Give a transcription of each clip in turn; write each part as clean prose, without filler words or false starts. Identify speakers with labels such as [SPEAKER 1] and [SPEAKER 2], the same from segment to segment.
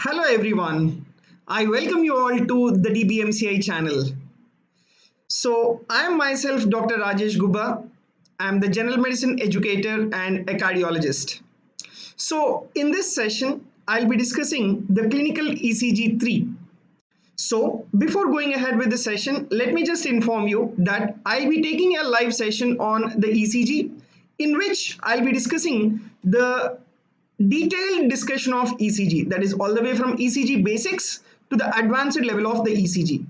[SPEAKER 1] Hello everyone. I welcome you all to the DBMCI channel. So I am myself Dr. Rajesh Gubba. I am the general medicine educator and a cardiologist. So in this session, I'll be discussing the clinical ECG 3. So before going ahead with the session, let me just inform you that I'll be taking a live session on the ECG in which I'll be discussing the detailed discussion of ECG, that is all the way from ECG basics to the advanced level of the ECG.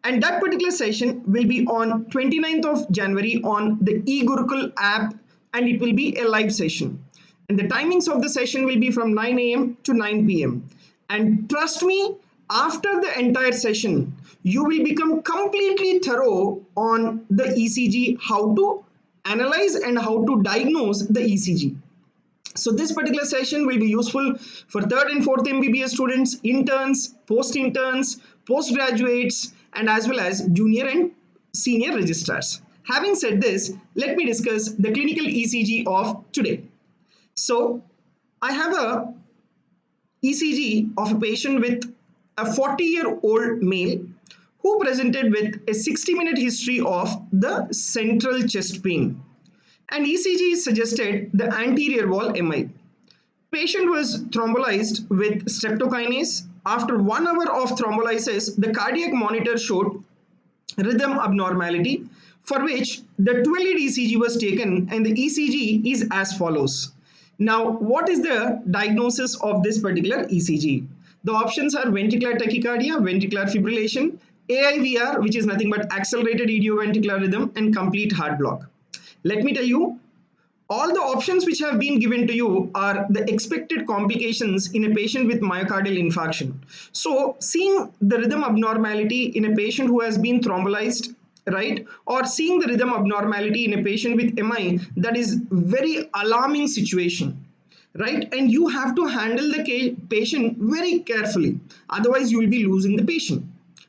[SPEAKER 1] And that particular session will be on 29th of January on the eGurukul app, and it will be a live session. And the timings of the session will be from 9 a.m. to 9 p.m. And trust me, after the entire session, you will become completely thorough on the ECG, how to analyze and how to diagnose the ECG. So this particular session will be useful for third and fourth MBBS students, interns, post-interns, postgraduates, and as well as junior and senior registrars. Having said this, let me discuss the clinical ECG of today. So I have a ECG of a patient with a 40-year-old male who presented with a 60-minute history of the central chest pain. And ECG suggested the anterior wall MI. Patient was thrombolized with streptokinase. After 1 hour of thrombolysis, the cardiac monitor showed rhythm abnormality, for which the 12-lead ECG was taken, and the ECG is as follows. Now, what is the diagnosis of this particular ECG? The options are ventricular tachycardia, ventricular fibrillation, AIVR, which is nothing but accelerated idioventricular rhythm, and complete heart block. Let me tell you, all the options which have been given to you are the expected complications in a patient with myocardial infarction. So seeing the rhythm abnormality in a patient who has been thrombolized, right, or seeing the rhythm abnormality in a patient with MI, that is very alarming situation, right? And you have to handle the patient very carefully, otherwise you will be losing the patient.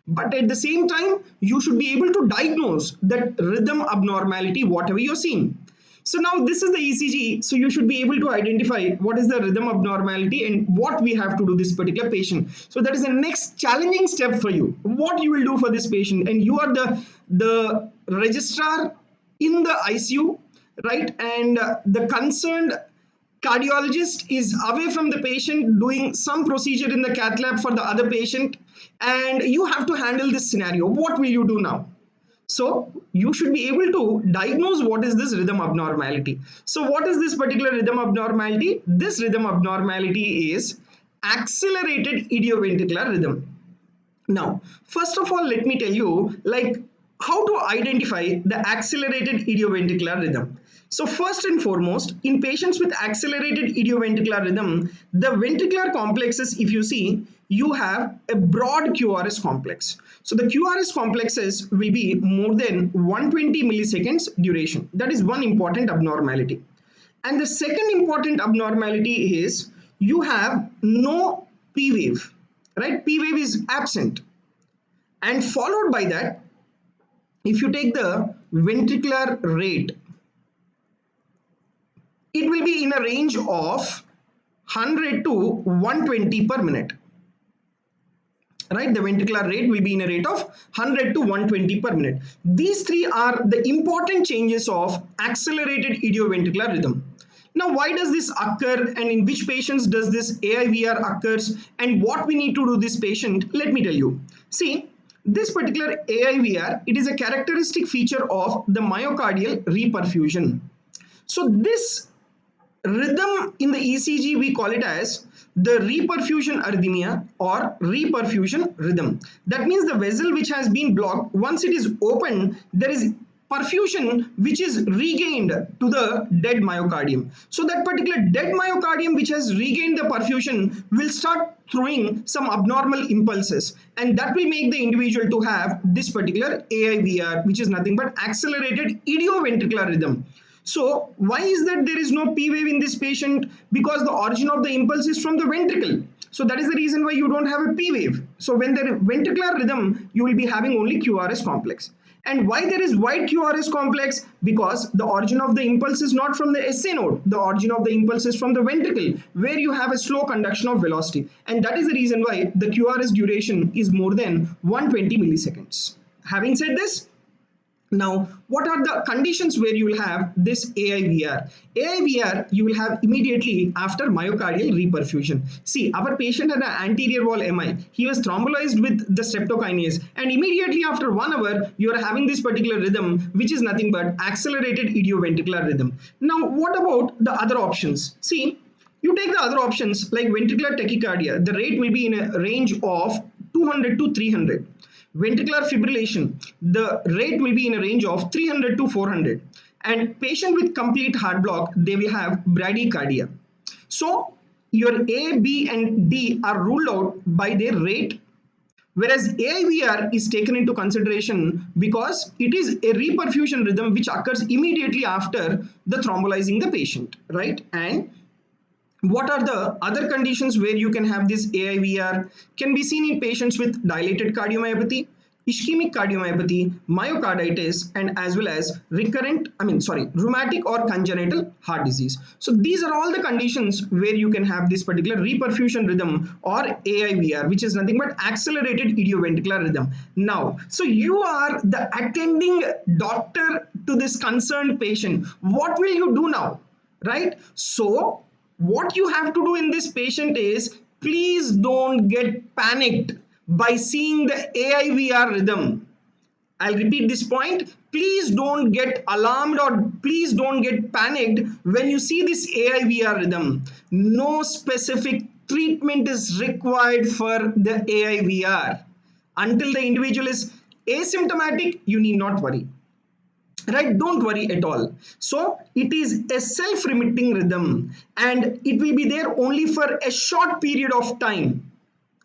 [SPEAKER 1] But at the same time, you should be able to diagnose that rhythm abnormality, whatever you're seeing. So now this is the ECG. So you should be able to identify what is the rhythm abnormality and what we have to do this particular patient. So that is the next challenging step for you. What you will do for this patient, and you are the registrar in the ICU, right? And the concerned cardiologist is away from the patient doing some procedure in the cath lab for the other patient, and you have to handle this scenario. What will you do now? So you should be able to diagnose what is this rhythm abnormality. So what is this particular rhythm abnormality? This rhythm abnormality is accelerated idioventricular rhythm. Now, first of all, let me tell you like how to identify the accelerated idioventricular rhythm. So first and foremost, in patients with accelerated idioventricular rhythm, the ventricular complexes, if you see, you have a broad QRS complex. So the QRS complexes will be more than 120 milliseconds duration. That is one important abnormality. And the second important abnormality is you have no P wave, right? P wave is absent. And followed by that, if you take the ventricular rate, it will be in a range of 100 to 120 per minute. Right, the ventricular rate will be in a rate of 100 to 120 per minute. These three are the important changes of accelerated idioventricular rhythm. Now, why does this occur, and in which patients does this AIVR occurs, and what we need to do this patient? Let me tell you. See, this particular AIVR, it is a characteristic feature of the myocardial reperfusion. So this rhythm in the ECG, we call it as the reperfusion arrhythmia or reperfusion rhythm. That means the vessel which has been blocked, once it is opened, there is perfusion which is regained to the dead myocardium. So that particular dead myocardium which has regained the perfusion will start throwing some abnormal impulses, and that will make the individual to have this particular AIVR, which is nothing but accelerated idioventricular rhythm. So why is that there is no P wave in this patient? Because the origin of the impulse is from the ventricle. So that is the reason why you don't have a P wave. So when there is ventricular rhythm, you will be having only QRS complex. And why there is wide QRS complex? Because the origin of the impulse is not from the SA node. The origin of the impulse is from the ventricle, where you have a slow conduction of velocity. And that is the reason why the QRS duration is more than 120 milliseconds. Having said this, now, what are the conditions where you will have this AIVR? AIVR you will have immediately after myocardial reperfusion. See, our patient had an anterior wall MI. He was thrombolyzed with the streptokinase, and immediately after 1 hour, you are having this particular rhythm, which is nothing but accelerated idioventricular rhythm. Now, what about the other options? See, you take the other options like ventricular tachycardia. The rate will be in a range of 200 to 300. Ventricular fibrillation, the rate will be in a range of 300 to 400. And patient with complete heart block, they will have bradycardia. So your A, B and D are ruled out by their rate, whereas AIVR is taken into consideration because it is a reperfusion rhythm which occurs immediately after the thrombolizing the patient, right? And what are the other conditions where you can have this AIVR? Can be seen in patients with dilated cardiomyopathy, ischemic cardiomyopathy, myocarditis, and as well as rheumatic or congenital heart disease. So these are all the conditions where you can have this particular reperfusion rhythm or AIVR, which is nothing but accelerated idioventricular rhythm. Now, so you are the attending doctor to this concerned patient. What will you do now? Right? So what you have to do in this patient is, please don't get panicked by seeing the AIVR rhythm. I'll repeat this point. Please don't get alarmed or please don't get panicked when you see this AIVR rhythm. No specific treatment is required for the AIVR. Until the individual is asymptomatic, you need not worry. Right, don't worry at all. So it is a self-remitting rhythm and it will be there only for a short period of time,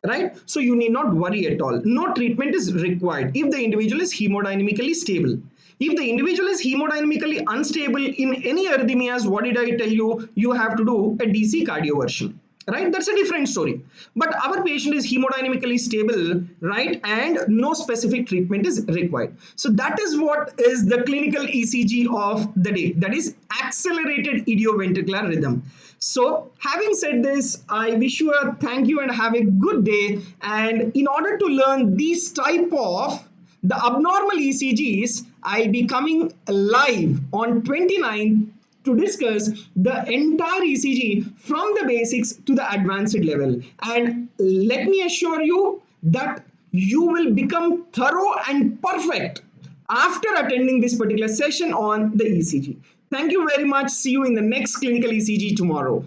[SPEAKER 1] right? So you need not worry at all. No treatment is required if the individual is hemodynamically stable. If the individual is hemodynamically unstable in any arrhythmias, what did I tell you? You have to do a DC cardioversion. Right, that's a different story. But our patient is hemodynamically stable, right, and no specific treatment is required. So that is what is the clinical ECG of the day, that is accelerated idioventricular rhythm. So having said this, I wish you a thank you and have a good day. And in order to learn these type of the abnormal ECGs, I'll be coming live on 29th to discuss the entire ECG from the basics to the advanced level. And let me assure you that you will become thorough and perfect after attending this particular session on the ECG. Thank you very much. See you in the next clinical ECG tomorrow.